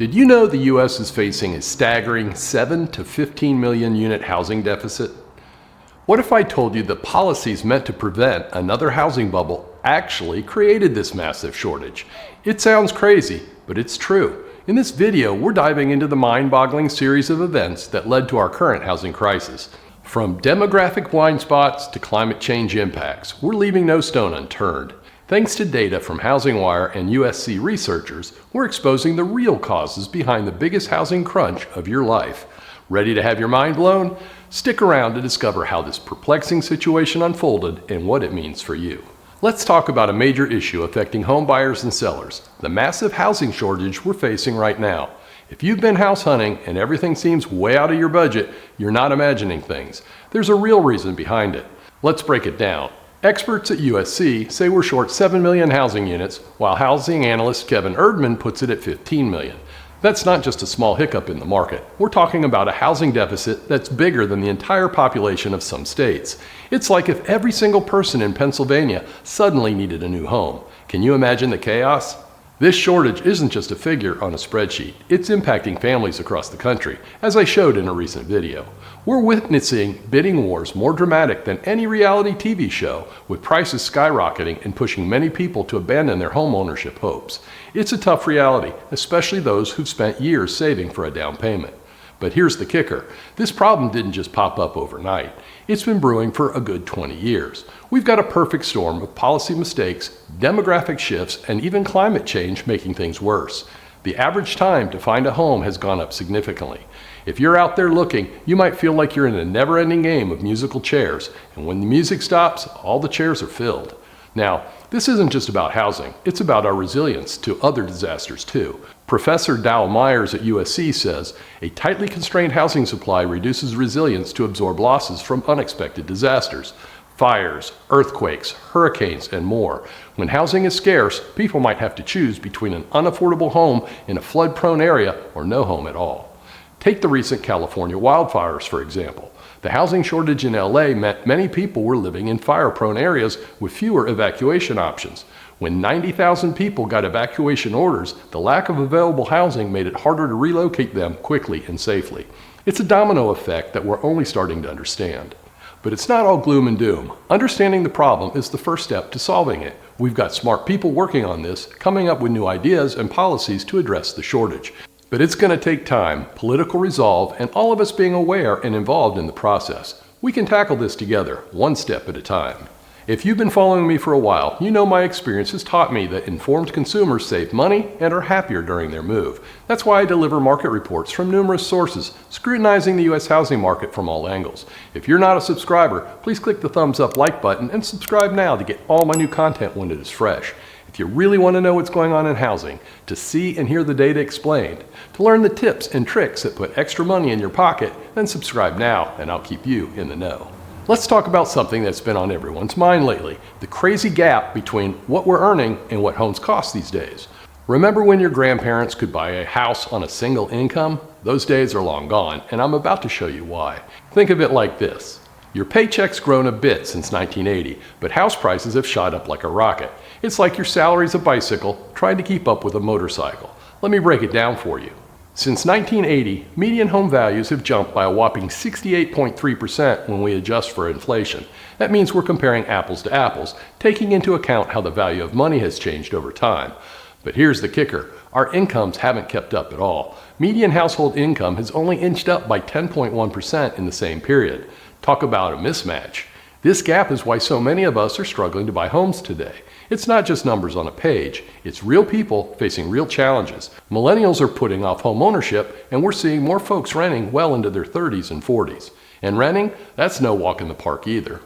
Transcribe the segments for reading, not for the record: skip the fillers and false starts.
Did you know the U.S. is facing a staggering 7 to 15 million unit housing deficit? What if I told you the policies meant to prevent another housing bubble actually created this massive shortage? It sounds crazy, but it's true. In this video, we're diving into the mind-boggling series of events that led to our current housing crisis. From demographic blind spots to climate change impacts, we're leaving no stone unturned. Thanks to data from HousingWire and USC researchers, we're exposing the real causes behind the biggest housing crunch of your life. Ready to have your mind blown? Stick around to discover how this perplexing situation unfolded and what it means for you. Let's talk about a major issue affecting home buyers and sellers, the massive housing shortage we're facing right now. If you've been house hunting and everything seems way out of your budget, you're not imagining things. There's a real reason behind it. Let's break it down. Experts at USC say we're short 7 million housing units, while housing analyst Kevin Erdman puts it at 15 million. That's not just a small hiccup in the market. We're talking about a housing deficit that's bigger than the entire population of some states. It's like if every single person in Pennsylvania suddenly needed a new home. Can you imagine the chaos? This shortage isn't just a figure on a spreadsheet. It's impacting families across the country, as I showed in a recent video. We're witnessing bidding wars more dramatic than any reality TV show, with prices skyrocketing and pushing many people to abandon their home ownership hopes. It's a tough reality, especially those who've spent years saving for a down payment. But here's the kicker. This problem didn't just pop up overnight. It's been brewing for a good 20 years. We've got a perfect storm of policy mistakes, demographic shifts, and even climate change making things worse. The average time to find a home has gone up significantly. If you're out there looking, you might feel like you're in a never-ending game of musical chairs, and when the music stops, all the chairs are filled. Now, this isn't just about housing, it's about our resilience to other disasters too. Professor Dow Myers at USC says, a tightly constrained housing supply reduces resilience to absorb losses from unexpected disasters. Fires, earthquakes, hurricanes, and more. When housing is scarce, people might have to choose between an unaffordable home in a flood-prone area or no home at all. Take the recent California wildfires, for example. The housing shortage in LA meant many people were living in fire-prone areas with fewer evacuation options. When 90,000 people got evacuation orders, the lack of available housing made it harder to relocate them quickly and safely. It's a domino effect that we're only starting to understand. But it's not all gloom and doom. Understanding the problem is the first step to solving it. We've got smart people working on this, coming up with new ideas and policies to address the shortage. But it's going to take time, political resolve, and all of us being aware and involved in the process. We can tackle this together, one step at a time. If you've been following me for a while, you know my experience has taught me that informed consumers save money and are happier during their move. That's why I deliver market reports from numerous sources, scrutinizing the U.S. housing market from all angles. If you're not a subscriber, please click the thumbs up like button and subscribe now to get all my new content when it is fresh. If you really want to know what's going on in housing, to see and hear the data explained, to learn the tips and tricks that put extra money in your pocket, then subscribe now and I'll keep you in the know. Let's talk about something that's been on everyone's mind lately, the crazy gap between what we're earning and what homes cost these days. Remember when your grandparents could buy a house on a single income? Those days are long gone, and I'm about to show you why. Think of it like this. Your paycheck's grown a bit since 1980, but house prices have shot up like a rocket. It's like your salary's a bicycle trying to keep up with a motorcycle. Let me break it down for you. Since 1980, median home values have jumped by a whopping 68.3% when we adjust for inflation. That means we're comparing apples to apples, taking into account how the value of money has changed over time. But here's the kicker. Our incomes haven't kept up at all. Median household income has only inched up by 10.1% in the same period. Talk about a mismatch. This gap is why so many of us are struggling to buy homes today. It's not just numbers on a page. It's real people facing real challenges. Millennials are putting off home ownership, and we're seeing more folks renting well into their 30s and 40s. And renting, that's no walk in the park either.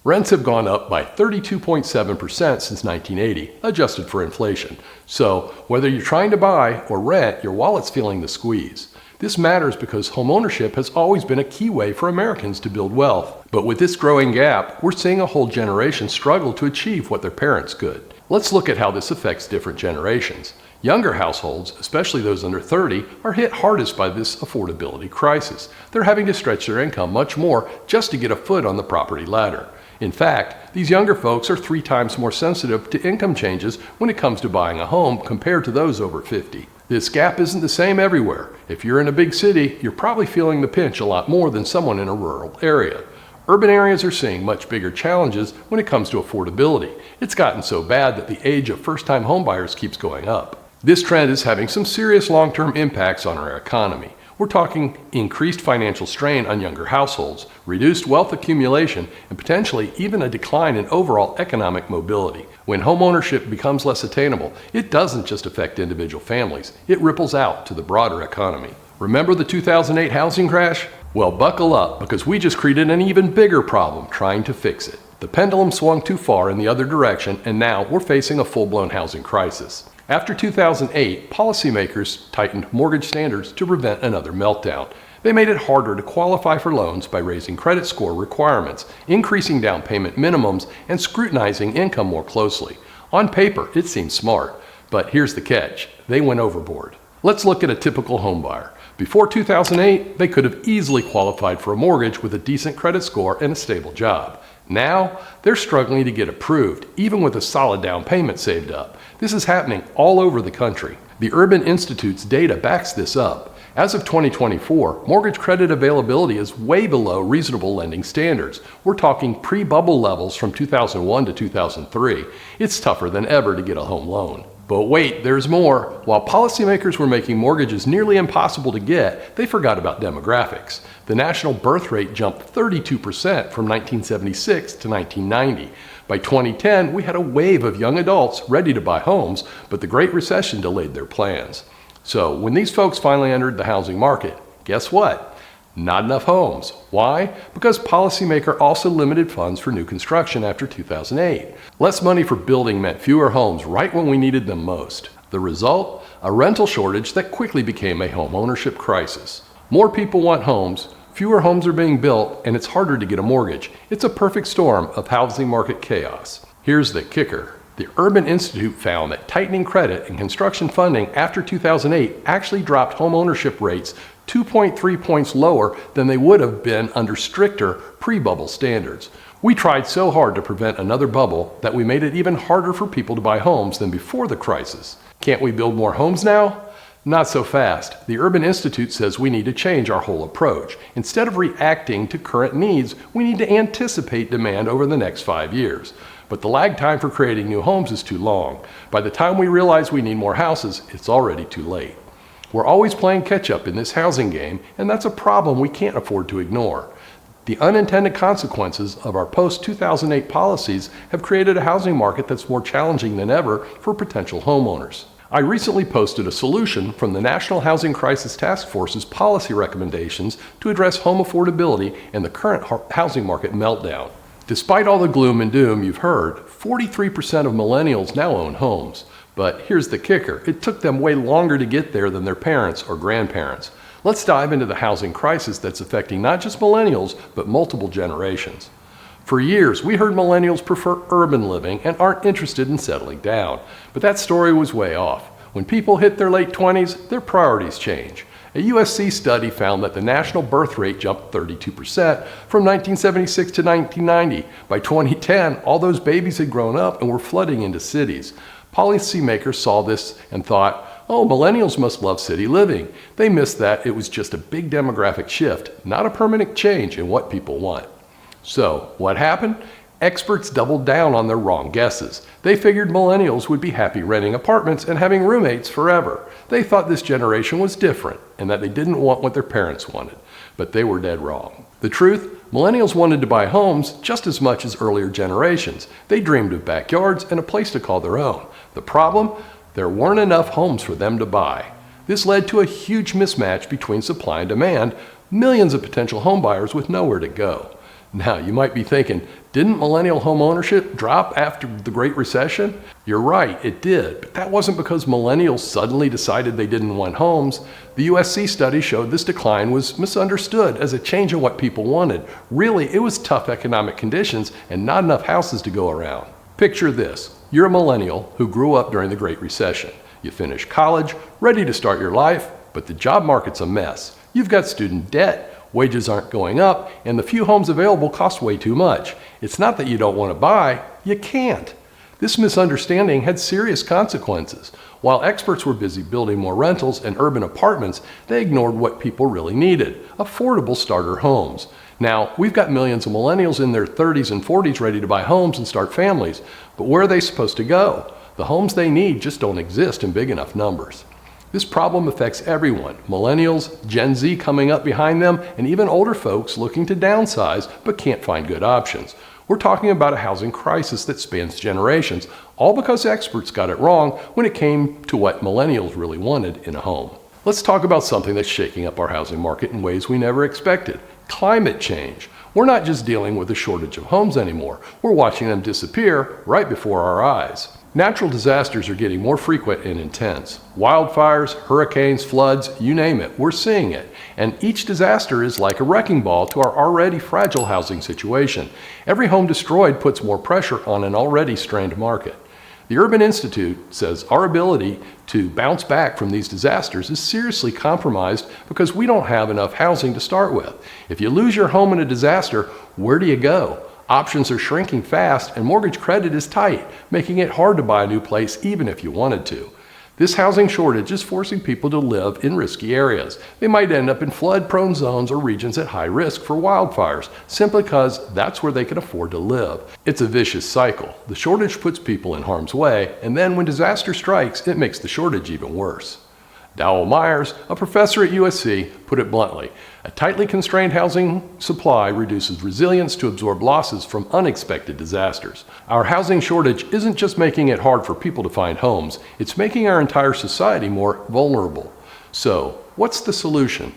Rents have gone up by 32.7% since 1980, adjusted for inflation. So whether you're trying to buy or rent, your wallet's feeling the squeeze. This matters because homeownership has always been a key way for Americans to build wealth. But with this growing gap, we're seeing a whole generation struggle to achieve what their parents could. Let's look at how this affects different generations. Younger households, especially those under 30, are hit hardest by this affordability crisis. They're having to stretch their income much more just to get a foot on the property ladder. In fact, these younger folks are 3 times more sensitive to income changes when it comes to buying a home compared to those over 50. This gap isn't the same everywhere. If you're in a big city, you're probably feeling the pinch a lot more than someone in a rural area. Urban areas are seeing much bigger challenges when it comes to affordability. It's gotten so bad that the age of first-time homebuyers keeps going up. This trend is having some serious long-term impacts on our economy. We're talking increased financial strain on younger households, reduced wealth accumulation, and potentially even a decline in overall economic mobility. When homeownership becomes less attainable, it doesn't just affect individual families, it ripples out to the broader economy. Remember the 2008 housing crash? Well, buckle up, because we just created an even bigger problem trying to fix it. The pendulum swung too far in the other direction, and now we're facing a full-blown housing crisis. After 2008, policymakers tightened mortgage standards to prevent another meltdown. They made it harder to qualify for loans by raising credit score requirements, increasing down payment minimums, and scrutinizing income more closely. On paper, it seems smart, but here's the catch: they went overboard. Let's look at a typical homebuyer. Before 2008, they could have easily qualified for a mortgage with a decent credit score and a stable job. Now, they're struggling to get approved, even with a solid down payment saved up. This is happening all over the country. The Urban Institute's data backs this up. As of 2024, mortgage credit availability is way below reasonable lending standards. We're talking pre-bubble levels from 2001 to 2003. It's tougher than ever to get a home loan. But wait, there's more. While policymakers were making mortgages nearly impossible to get, they forgot about demographics. The national birth rate jumped 32% from 1976 to 1990. By 2010, we had a wave of young adults ready to buy homes, but the Great Recession delayed their plans. So when these folks finally entered the housing market, guess what? Not enough homes. Why? Because policymakers also limited funds for new construction after 2008. Less money for building meant fewer homes right when we needed them most. The result? A rental shortage that quickly became a home ownership crisis. More people want homes, fewer homes are being built, and it's harder to get a mortgage. It's a perfect storm of housing market chaos. Here's the kicker. The Urban Institute found that tightening credit and construction funding after 2008 actually dropped home ownership rates 2.3 points lower than they would have been under stricter pre-bubble standards. We tried so hard to prevent another bubble that we made it even harder for people to buy homes than before the crisis. Can't we build more homes now? Not so fast. The Urban Institute says we need to change our whole approach. Instead of reacting to current needs, we need to anticipate demand over the next 5 years. But the lag time for creating new homes is too long. By the time we realize we need more houses, it's already too late. We're always playing catch-up in this housing game, and that's a problem we can't afford to ignore. The unintended consequences of our post-2008 policies have created a housing market that's more challenging than ever for potential homeowners. I recently posted a solution from the National Housing Crisis Task Force's policy recommendations to address home affordability and the current housing market meltdown. Despite all the gloom and doom you've heard, 43% of millennials now own homes. But here's the kicker: it took them way longer to get there than their parents or grandparents. Let's dive into the housing crisis that's affecting not just millennials, but multiple generations. For years, we heard millennials prefer urban living and aren't interested in settling down. But that story was way off. When people hit their late 20s, their priorities change. A USC study found that the national birth rate jumped 32% from 1976 to 1990. By 2010, all those babies had grown up and were flooding into cities. Policymakers saw this and thought, oh, millennials must love city living. They missed that it was just a big demographic shift, not a permanent change in what people want. So, what happened? Experts doubled down on their wrong guesses. They figured millennials would be happy renting apartments and having roommates forever. They thought this generation was different and that they didn't want what their parents wanted. But they were dead wrong. The truth? Millennials wanted to buy homes just as much as earlier generations. They dreamed of backyards and a place to call their own. The problem? There weren't enough homes for them to buy. This led to a huge mismatch between supply and demand, millions of potential homebuyers with nowhere to go. Now, you might be thinking, didn't millennial home ownership drop after the Great Recession? You're right, it did, but that wasn't because millennials suddenly decided they didn't want homes. The USC study showed this decline was misunderstood as a change in what people wanted. Really, it was tough economic conditions and not enough houses to go around. Picture this: you're a millennial who grew up during the Great Recession. You finish college, ready to start your life, but the job market's a mess. You've got student debt. Wages aren't going up, and the few homes available cost way too much. It's not that you don't want to buy, you can't. This misunderstanding had serious consequences. While experts were busy building more rentals and urban apartments, they ignored what people really needed: affordable starter homes. Now, we've got millions of millennials in their 30s and 40s ready to buy homes and start families, but where are they supposed to go? The homes they need just don't exist in big enough numbers. This problem affects everyone: millennials, Gen Z coming up behind them, and even older folks looking to downsize but can't find good options. We're talking about a housing crisis that spans generations, all because experts got it wrong when it came to what millennials really wanted in a home. Let's talk about something that's shaking up our housing market in ways we never expected: climate change. We're not just dealing with a shortage of homes anymore, we're watching them disappear right before our eyes. Natural disasters are getting more frequent and intense. Wildfires, hurricanes, floods, you name it, we're seeing it. And each disaster is like a wrecking ball to our already fragile housing situation. Every home destroyed puts more pressure on an already strained market. The Urban Institute says our ability to bounce back from these disasters is seriously compromised because we don't have enough housing to start with. If you lose your home in a disaster, where do you go? Options are shrinking fast and mortgage credit is tight, making it hard to buy a new place even if you wanted to. This housing shortage is forcing people to live in risky areas. They might end up in flood-prone zones or regions at high risk for wildfires, simply because that's where they can afford to live. It's a vicious cycle. The shortage puts people in harm's way, and then when disaster strikes, it makes the shortage even worse. Dowell Myers, a professor at USC, put it bluntly: a tightly constrained housing supply reduces resilience to absorb losses from unexpected disasters. Our housing shortage isn't just making it hard for people to find homes, it's making our entire society more vulnerable. So, what's the solution?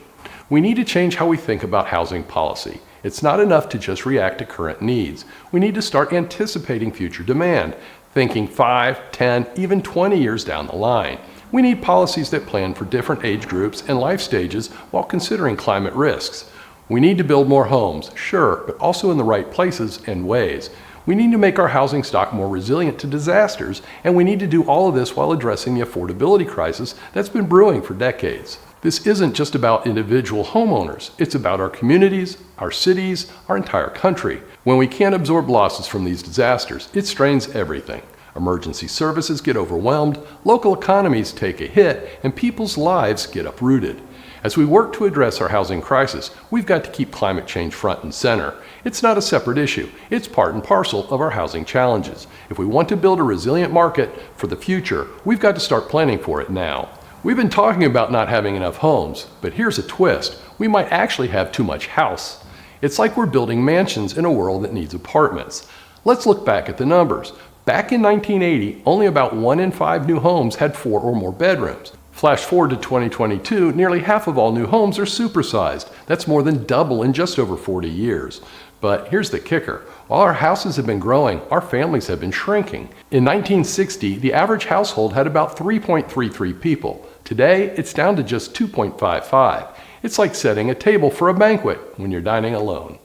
We need to change how we think about housing policy. It's not enough to just react to current needs. We need to start anticipating future demand, thinking 5, 10, even 20 years down the line. We need policies that plan for different age groups and life stages while considering climate risks. We need to build more homes, sure, but also in the right places and ways. We need to make our housing stock more resilient to disasters, and we need to do all of this while addressing the affordability crisis that's been brewing for decades. This isn't just about individual homeowners, it's about our communities, our cities, our entire country. When we can't absorb losses from these disasters, it strains everything. Emergency services get overwhelmed, local economies take a hit, and people's lives get uprooted. As we work to address our housing crisis, we've got to keep climate change front and center. It's not a separate issue, it's part and parcel of our housing challenges. If we want to build a resilient market for the future, we've got to start planning for it now. We've been talking about not having enough homes, but here's a twist: we might actually have too much house. It's like we're building mansions in a world that needs apartments. Let's look back at the numbers. Back in 1980, only about 1 in 5 new homes had 4 or more bedrooms. Flash forward to 2022, nearly half of all new homes are supersized. That's more than double in just over 40 years. But here's the kicker: while our houses have been growing, our families have been shrinking. In 1960, the average household had about 3.33 people. Today, it's down to just 2.55. It's like setting a table for a banquet when you're dining alone.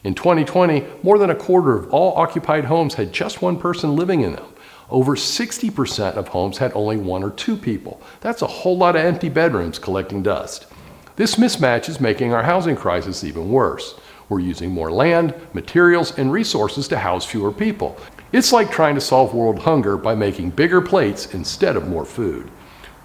In 2020, more than a quarter of all occupied homes had just one person living in them. Over 60% of homes had only 1 or 2 people. That's a whole lot of empty bedrooms collecting dust. This mismatch is making our housing crisis even worse. We're using more land, materials, and resources to house fewer people. It's like trying to solve world hunger by making bigger plates instead of more food.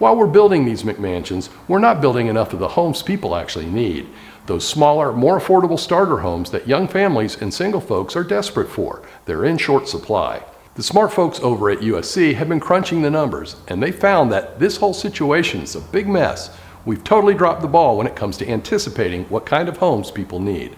While we're building these McMansions, we're not building enough of the homes people actually need. Those smaller, more affordable starter homes that young families and single folks are desperate for. They're in short supply. The smart folks over at USC have been crunching the numbers, and they found that this whole situation is a big mess. We've totally dropped the ball when it comes to anticipating what kind of homes people need.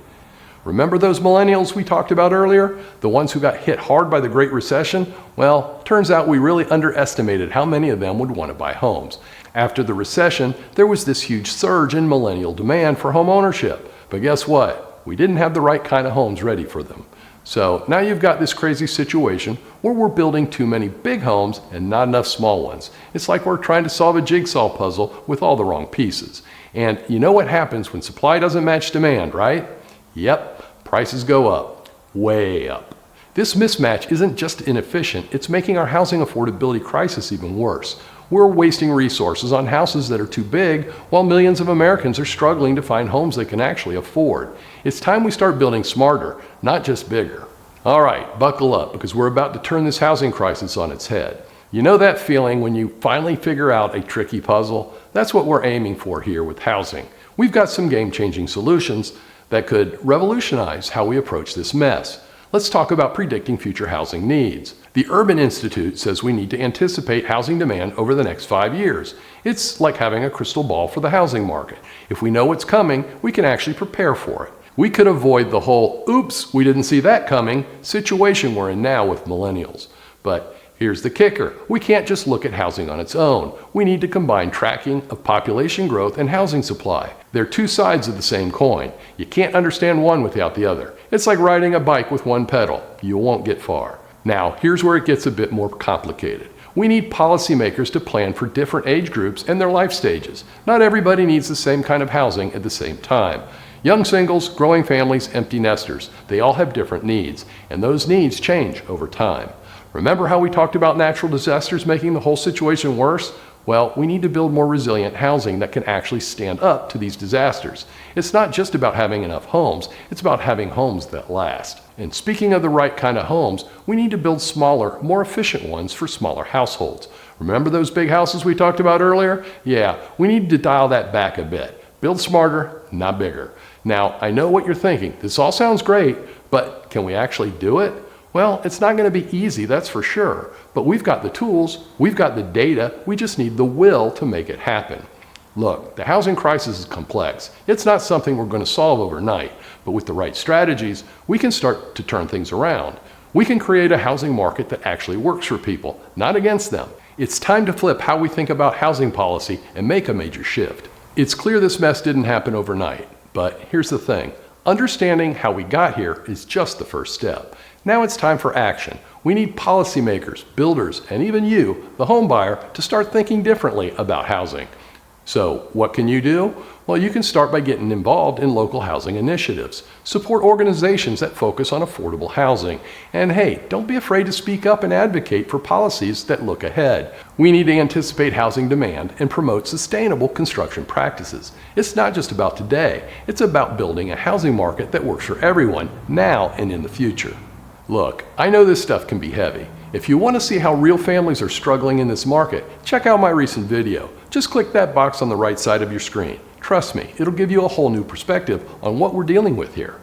Remember those millennials we talked about earlier? The ones who got hit hard by the Great Recession? Well, turns out we really underestimated how many of them would want to buy homes. After the recession, there was this huge surge in millennial demand for home ownership. But guess what? We didn't have the right kind of homes ready for them. So now you've got this crazy situation where we're building too many big homes and not enough small ones. It's like we're trying to solve a jigsaw puzzle with all the wrong pieces. And you know what happens when supply doesn't match demand, right? Yep, prices go up, way up. This mismatch isn't just inefficient, it's making our housing affordability crisis even worse. We're wasting resources on houses that are too big, while millions of Americans are struggling to find homes they can actually afford. It's time we start building smarter, not just bigger. All right, buckle up, because we're about to turn this housing crisis on its head. You know that feeling when you finally figure out a tricky puzzle? That's what we're aiming for here with housing. We've got some game-changing solutions that could revolutionize how we approach this mess. Let's talk about predicting future housing needs. The Urban Institute says we need to anticipate housing demand over the next 5 years. It's like having a crystal ball for the housing market. If we know what's coming, we can actually prepare for it. We could avoid the whole, oops, we didn't see that coming situation we're in now with millennials. But here's the kicker. We can't just look at housing on its own. We need to combine tracking of population growth and housing supply. They're two sides of the same coin. You can't understand one without the other. It's like riding a bike with one pedal. You won't get far. Now, here's where it gets a bit more complicated. We need policymakers to plan for different age groups and their life stages. Not everybody needs the same kind of housing at the same time. Young singles, growing families, empty nesters, they all have different needs, and those needs change over time. Remember how we talked about natural disasters making the whole situation worse? Well, we need to build more resilient housing that can actually stand up to these disasters. It's not just about having enough homes, it's about having homes that last. And speaking of the right kind of homes, we need to build smaller, more efficient ones for smaller households. Remember those big houses we talked about earlier? Yeah, we need to dial that back a bit. Build smarter, not bigger. Now, I know what you're thinking. This all sounds great, but can we actually do it? Well, it's not going to be easy, that's for sure. But we've got the tools, we've got the data, we just need the will to make it happen. Look, the housing crisis is complex. It's not something we're going to solve overnight, but with the right strategies, we can start to turn things around. We can create a housing market that actually works for people, not against them. It's time to flip how we think about housing policy and make a major shift. It's clear this mess didn't happen overnight, but here's the thing. Understanding how we got here is just the first step. Now it's time for action. We need policymakers, builders, and even you, the home buyer, to start thinking differently about housing. So what can you do? Well, you can start by getting involved in local housing initiatives. Support organizations that focus on affordable housing. And hey, don't be afraid to speak up and advocate for policies that look ahead. We need to anticipate housing demand and promote sustainable construction practices. It's not just about today, it's about building a housing market that works for everyone now and in the future. Look, I know this stuff can be heavy. If you want to see how real families are struggling in this market, check out my recent video. Just click that box on the right side of your screen. Trust me, it'll give you a whole new perspective on what we're dealing with here.